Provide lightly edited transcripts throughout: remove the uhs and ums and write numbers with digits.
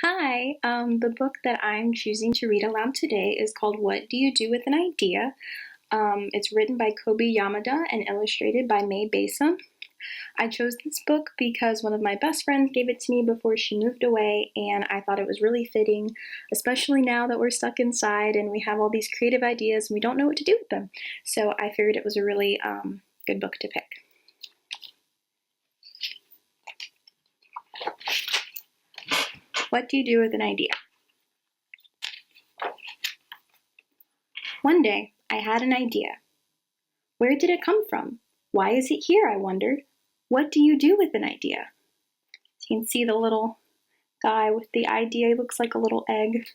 Hi, the book that I'm choosing to read aloud today is called What Do You Do with an Idea? It's written by Kobi Yamada and illustrated by Mae Besom. I chose this book because one of my best friends gave it to me before she moved away, and I thought it was really fitting, especially now that we're stuck inside and we have all these creative ideas and we don't know what to do with them. So I figured it was a really good book to pick. What do you do with an idea? One day, I had an idea. Where did it come from? Why is it here, I wondered. What do you do with an idea? So you can see the little guy with the idea. He looks like a little egg.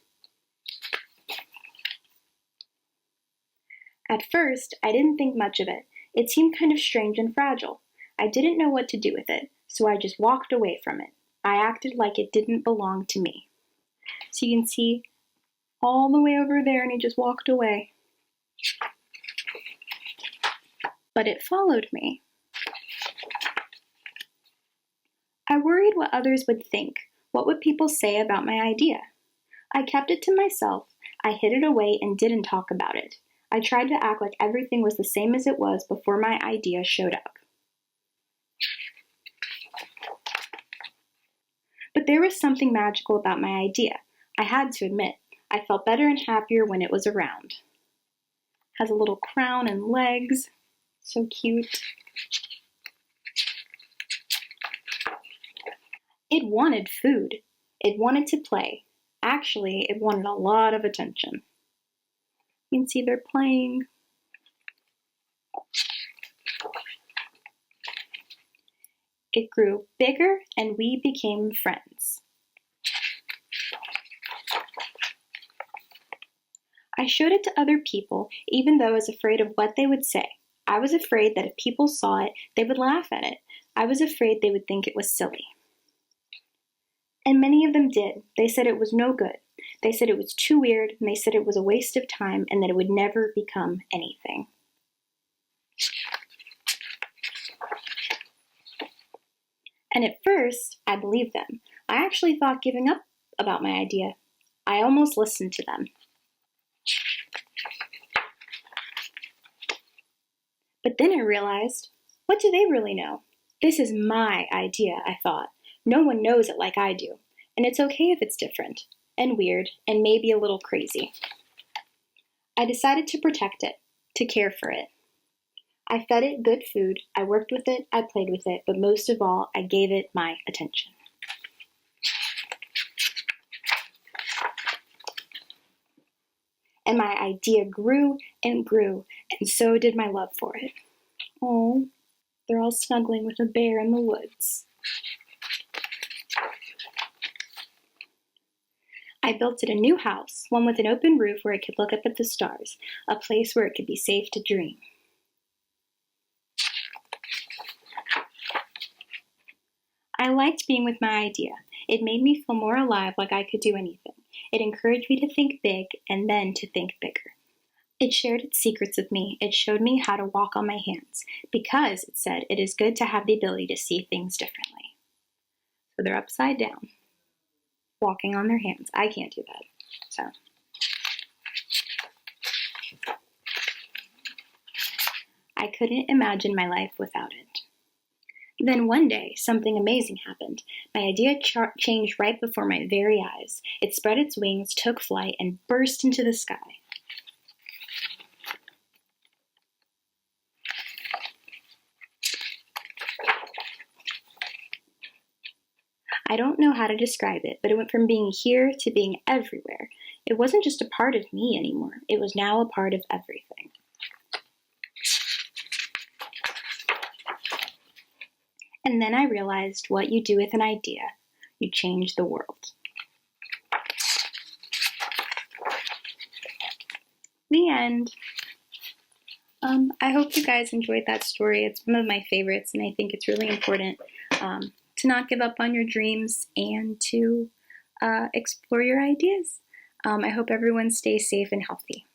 At first, I didn't think much of it. It seemed kind of strange and fragile. I didn't know what to do with it, so I just walked away from it. I acted like it didn't belong to me. So you can see all the way over there, and he just walked away. But it followed me. I worried what others would think. What would people say about my idea? I kept it to myself. I hid it away and didn't talk about it. I tried to act like everything was the same as it was before my idea showed up. But there was something magical about my idea. I had to admit, I felt better and happier when it was around. Has a little crown and legs. So cute. It wanted food. It wanted to play. Actually, it wanted a lot of attention. You can see they're playing. It grew bigger and we became friends. I showed it to other people, even though I was afraid of what they would say. I was afraid that if people saw it, they would laugh at it. I was afraid they would think it was silly. And many of them did. They said it was no good. They said it was too weird, and they said it was a waste of time and that it would never become anything. And at first, I believed them. I actually thought giving up about my idea. I almost listened to them. But then I realized, what do they really know? This is my idea, I thought. No one knows it like I do. And it's okay if it's different, and weird, and maybe a little crazy. I decided to protect it, to care for it. I fed it good food, I worked with it, I played with it, but most of all, I gave it my attention. And my idea grew, and so did my love for it. Oh, they're all snuggling with a bear in the woods. I built it a new house, one with an open roof where it could look up at the stars, a place where it could be safe to dream. I liked being with my idea. It made me feel more alive, like I could do anything. It encouraged me to think big and then to think bigger. It shared its secrets with me. It showed me how to walk on my hands because, it said, it is good to have the ability to see things differently. So they're upside down, walking on their hands. I can't do that. So I couldn't imagine my life without it. Then one day, something amazing happened. My idea changed right before my very eyes. It spread its wings, took flight, and burst into the sky. I don't know how to describe it, but it went from being here to being everywhere. It wasn't just a part of me anymore. It was now a part of everything. And then I realized what you do with an idea, you change the world. The end. I hope you guys enjoyed that story. It's one of my favorites, and I think it's really important to not give up on your dreams and to explore your ideas. I hope everyone stays safe and healthy.